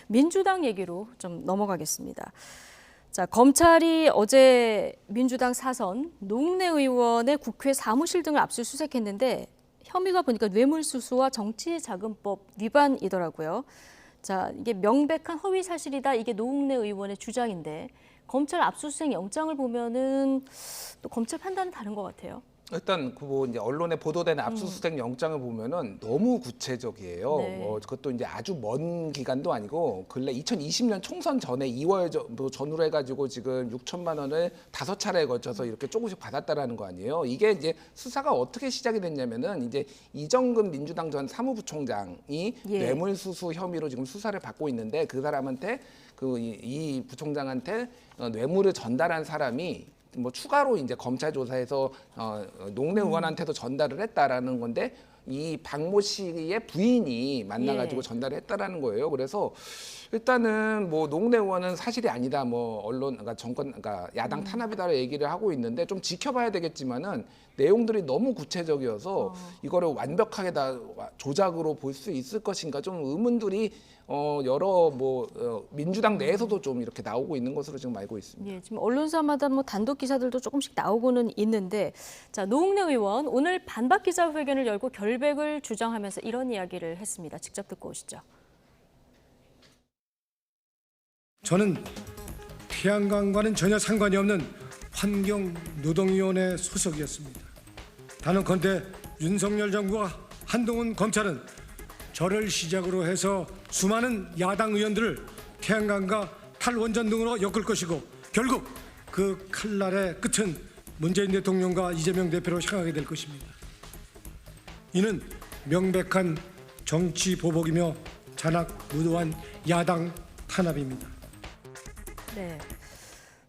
민주당 얘기로 좀 넘어가겠습니다. 자, 검찰이 어제 민주당 사선 노웅래 의원의 국회 사무실 등을 압수수색했는데 혐의가 보니까 뇌물수수와 정치자금법 위반이더라고요. 자, 이게 명백한 허위 사실이다. 이게 노웅래 의원의 주장인데 검찰 압수수색 영장을 보면은 또 검찰 판단은 다른 것 같아요. 일단 그 이제 언론에 보도된 압수수색 영장을 보면은 너무 구체적이에요. 네. 그것도 이제 아주 먼 기간도 아니고 근래 2020년 총선 전에 2월 전후로 해가지고 지금 6천만 원을 5차례에 걸쳐서 이렇게 조금씩 받았다라는 거 아니에요. 이게 이제 수사가 어떻게 시작이 됐냐면은 이제 이정근 민주당 전 사무부총장이 뇌물수수 혐의로 지금 수사를 받고 있는데 그 사람한테 이 부총장한테 뇌물을 전달한 사람이 뭐 추가로 이제 검찰 조사에서 노웅래 의원한테도 전달을 했다라는 건데 이 박모 씨의 부인이 만나가지고 전달을 했다라는 거예요. 그래서 일단은 뭐 노웅래 의원은 사실이 아니다, 뭐 언론, 그러니까 정권, 그러니까 야당 탄압이다라고 얘기를 하고 있는데 좀 지켜봐야 되겠지만은 내용들이 너무 구체적이어서 이거를 완벽하게 다 조작으로 볼 수 있을 것인가 좀 의문들이 여러 민주당 내에서도 좀 이렇게 나오고 있는 것으로 지금 알고 있습니다. 예, 지금 언론사마다 뭐 단독 기사들도 조금씩 나오고는 있는데, 자, 노웅래 의원 오늘 반박 기자회견을 열고 결백을 주장하면서 이런 이야기를 했습니다. 직접 듣고 오시죠. 저는 태양광과는 전혀 상관이 없는 환경노동위원회 소속이었습니다. 단언컨대 윤석열 정부와 한동훈 검찰은 저를 시작으로 해서 수많은 야당 의원들을 태양광과 탈원전 등으로 엮을 것이고 결국 그 칼날의 끝은 문재인 대통령과 이재명 대표로 향하게 될 것입니다. 이는 명백한 정치 보복이며 잔악무도한 야당 탄압입니다. 네,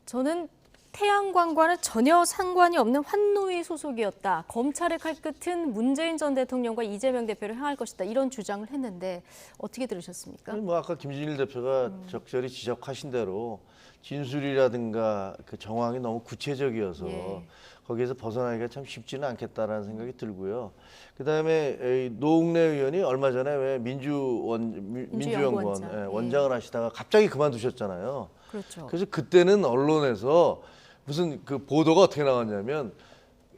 저는 태양광과는 전혀 상관이 없는 환노위 소속이었다. 검찰의 칼끝은 문재인 전 대통령과 이재명 대표를 향할 것이다. 이런 주장을 했는데 어떻게 들으셨습니까? 뭐 아까 김진일 대표가 적절히 지적하신 대로 진술이라든가 그 정황이 너무 구체적이어서 거기에서 벗어나기가 참 쉽지는 않겠다라는 생각이 들고요. 그다음에 노웅래 의원이 얼마 전에 왜 민주연구원 원장을 하시다가 갑자기 그만두셨잖아요. 그렇죠. 그래서 그때는 언론에서 무슨 그 보도가 어떻게 나왔냐면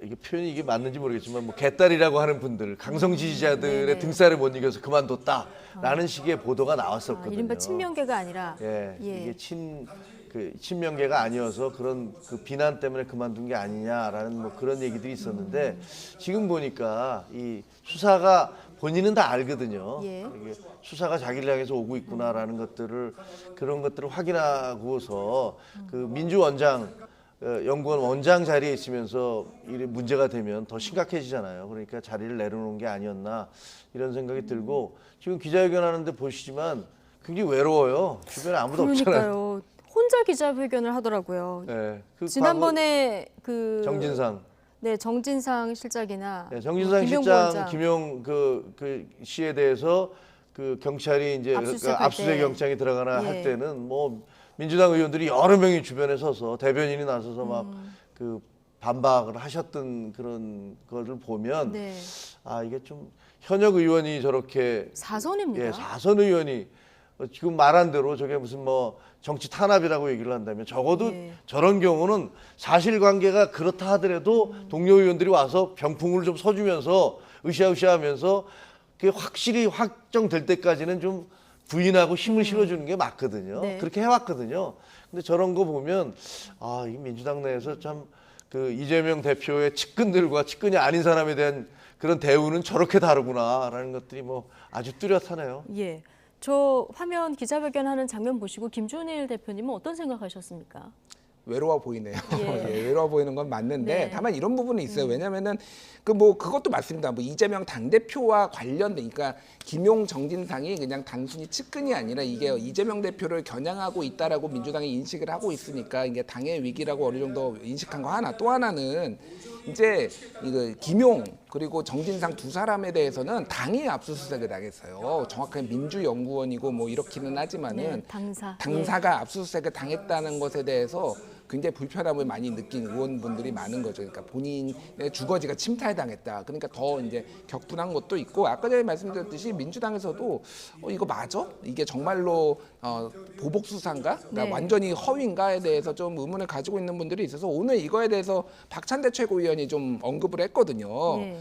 이게 표현이 이게 맞는지 모르겠지만 뭐 개딸이라고 하는 분들 강성 지지자들의 등살을 못 이겨서 그만뒀다라는 식의 보도가 나왔었거든요. 이른바 친명계가 아니라 이게 친명계가 아니어서 그런 그 비난 때문에 그만둔 게 아니냐라는 뭐 그런 얘기들이 있었는데 지금 보니까 이 수사가 본인은 다 알거든요. 이게 수사가 자기를 향해서 오고 있구나라는 그런 것들을 확인하고서 그 민주원장 연구원 원장 자리에 있으면서 이 문제가 되면 더 심각해지잖아요. 그러니까 자리를 내려놓은 게 아니었나 이런 생각이 들고 지금 기자회견 하는데 보시지만 굉장히 외로워요. 주변에 아무도 없잖아요. 그러니까요. 혼자 기자회견을 하더라고요. 네, 지난번에 정진상. 네, 정진상 실장이나 정진상 실장, 김용 그 씨에 대해서 그 경찰이 이제 압수수색 영장이 들어가나 할 때는 뭐 민주당 의원들이 여러 명이 주변에 서서 대변인이 나서서 막 그 반박을 하셨던 그런 거를 보면 아 이게 좀 현역 의원이 저렇게 사선입니다. 사선 의원이 지금 말한 대로 저게 무슨 뭐 정치 탄압이라고 얘기를 한다면 적어도 저런 경우는 사실관계가 그렇다 하더라도 동료 의원들이 와서 병풍을 좀 서주면서 으쌰으쌰하면서 그게 확실히 확정될 때까지는 좀 부인하고 힘을 실어주는 게 맞거든요. 그렇게 해왔거든요. 근데 저런 거 보면 아, 이 민주당 내에서 참 그 이재명 대표의 측근들과 측근이 아닌 사람에 대한 그런 대우는 저렇게 다르구나라는 것들이 뭐 아주 뚜렷하네요. 예. 저 화면 기자회견하는 장면 보시고 김준일 대표님은 어떤 생각하셨습니까? 외로워 보이네요. 외로워 보이는 건 맞는데 다만 이런 부분이 있어요. 왜냐면은 그것도 맞습니다. 뭐 이재명 당대표와 관련된, 그러니까 김용 정진상이 그냥 단순히 측근이 아니라 이게 이재명 대표를 겨냥하고 있다라고 민주당이 인식을 하고 있으니까 이게 당의 위기라고 어느 정도 인식한 거 하나. 또 하나는 이제 이거 김용 그리고 정진상 두 사람에 대해서는 당이 압수수색을 당했어요. 정확하게 민주연구원이고 뭐 이렇기는 하지만은 당사가 압수수색을 당했다는 것에 대해서 굉장히 불편함을 많이 느낀 의원분들이 많은 거죠. 그러니까 본인의 주거지가 침탈당했다. 그러니까 더 이제 격분한 것도 있고 아까 전에 말씀드렸듯이 민주당에서도 이거 맞아? 이게 정말로 보복 수사인가? 그러니까 네. 완전히 허위인가에 대해서 좀 의문을 가지고 있는 분들이 있어서 오늘 이거에 대해서 박찬대 최고위원이 좀 언급을 했거든요. 네.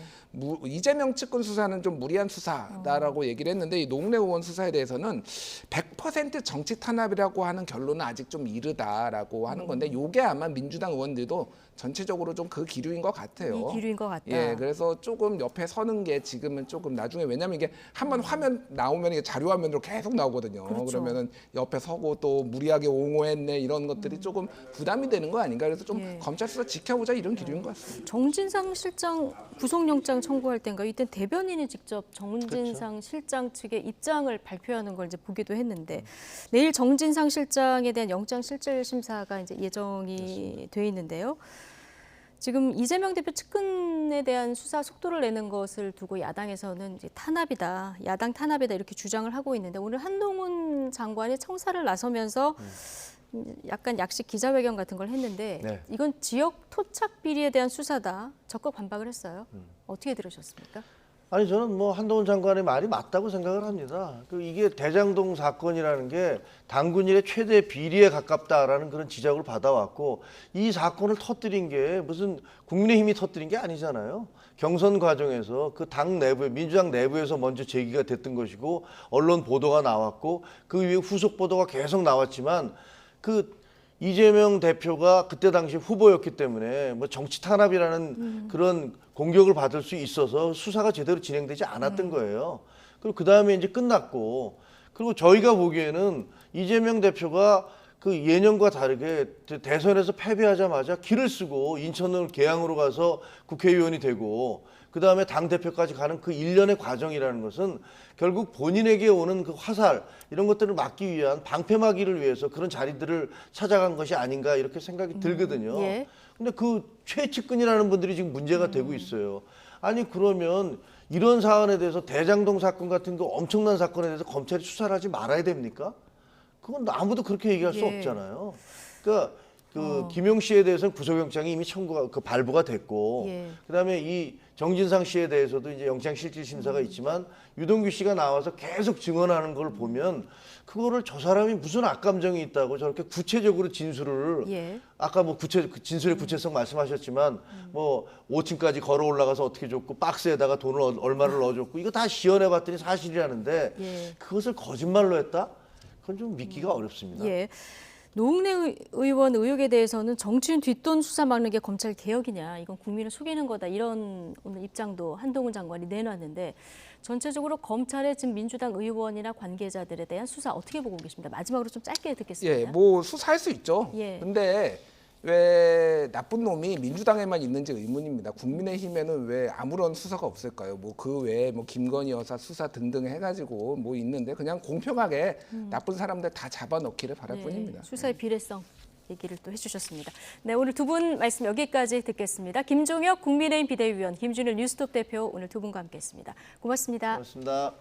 이재명 측근 수사는 좀 무리한 수사다라고 얘기를 했는데 이 노웅래 의원 수사에 대해서는 100% 정치 탄압이라고 하는 결론은 아직 좀 이르다라고 하는 건데 이게 아마 민주당 의원들도 전체적으로 좀 그 기류인 것 같아요. 이 기류인 것 같다. 예, 그래서 조금 옆에 서는 게 지금은 조금 나중에 왜냐면 이게 한번 화면 나오면 이게 자료 화면으로 계속 나오거든요. 그렇죠. 그러면은 옆에 서고 또 무리하게 옹호했네 이런 것들이 조금 부담이 되는 거 아닌가 그래서 좀 예. 검찰 수사 지켜보자 이런 기류인 것 같습니다. 정진상 실장 구속영장 청구할 때인가 이때 대변인이 직접 정진상 그렇죠. 실장 측의 입장을 발표하는 걸 이제 보기도 했는데 내일 정진상 실장에 대한 영장 실질 심사가 이제 예정이 돼 있는데요. 지금 이재명 대표 측근에 대한 수사 속도를 내는 것을 두고 야당에서는 이제 탄압이다, 야당 탄압이다 이렇게 주장을 하고 있는데 오늘 한동훈 장관이 청사를 나서면서 약간 약식 기자회견 같은 걸 했는데 네. 이건 지역 토착 비리에 대한 수사다 적극 반박을 했어요. 어떻게 들으셨습니까? 아니 저는 뭐 한동훈 장관의 말이 맞다고 생각을 합니다. 이게 대장동 사건이라는 게 당군 일의 최대 비리에 가깝다라는 그런 지적을 받아왔고 이 사건을 터뜨린 게 무슨 국민의힘이 터뜨린 게 아니잖아요. 경선 과정에서 그 당 내부에 민주당 내부에서 먼저 제기가 됐던 것이고 언론 보도가 나왔고 그 이후에 후속 보도가 계속 나왔지만 이재명 대표가 그때 당시 후보였기 때문에 뭐 정치 탄압이라는 그런 공격을 받을 수 있어서 수사가 제대로 진행되지 않았던 거예요. 그리고 그 다음에 이제 끝났고 그리고 저희가 보기에는 이재명 대표가 그 예년과 다르게 대선에서 패배하자마자 길을 쓰고 인천을 계양으로 가서 국회의원이 되고 그 다음에 당대표까지 가는 그 일련의 과정이라는 것은 결국 본인에게 오는 그 화살 이런 것들을 막기 위한 방패막이를 위해서 그런 자리들을 찾아간 것이 아닌가 이렇게 생각이 들거든요. 예. 근데 그 최측근이라는 분들이 지금 문제가 되고 있어요. 아니 그러면 이런 사안에 대해서 대장동 사건 같은 거 엄청난 사건에 대해서 검찰이 수사를 하지 말아야 됩니까? 그건 아무도 그렇게 얘기할 수 예. 없잖아요. 그러니까 김용 씨에 대해서는 구속영장이 이미 발부가 됐고, 예. 그다음에 이 정진상 씨에 대해서도 이제 영장 실질 심사가 있지만 유동규 씨가 나와서 계속 증언하는 걸 보면 그거를 저 사람이 무슨 악감정이 있다고 저렇게 구체적으로 진술을 예. 아까 뭐 진술의 구체성 말씀하셨지만 뭐 5층까지 걸어 올라가서 어떻게 줬고 박스에다가 돈을 얼마를 넣어줬고 이거 다 시연해봤더니 사실이라는데 예. 그것을 거짓말로 했다? 그건 좀 믿기가 어렵습니다. 예. 노웅래 의원 의혹에 대해서는 정치인 뒷돈 수사 막는 게 검찰 개혁이냐, 이건 국민을 속이는 거다 이런 오늘 입장도 한동훈 장관이 내놨는데 전체적으로 검찰의 지금 민주당 의원이나 관계자들에 대한 수사 어떻게 보고 계십니까? 마지막으로 좀 짧게 듣겠습니다. 예, 뭐 수사할 수 있죠. 예. 근데 왜 나쁜 놈이 민주당에만 있는지 의문입니다. 국민의힘에는 왜 아무런 수사가 없을까요? 뭐 그 외에 뭐 김건희 여사 수사 등등 해가지고 뭐 있는데 그냥 공평하게 나쁜 사람들 다 잡아넣기를 바랄 뿐입니다. 수사의 비례성 얘기를 또 해주셨습니다. 네, 오늘 두 분 말씀 여기까지 듣겠습니다. 김종혁 국민의힘 비대위원, 김준일 뉴스톱 대표 오늘 두 분과 함께했습니다. 고맙습니다. 고맙습니다.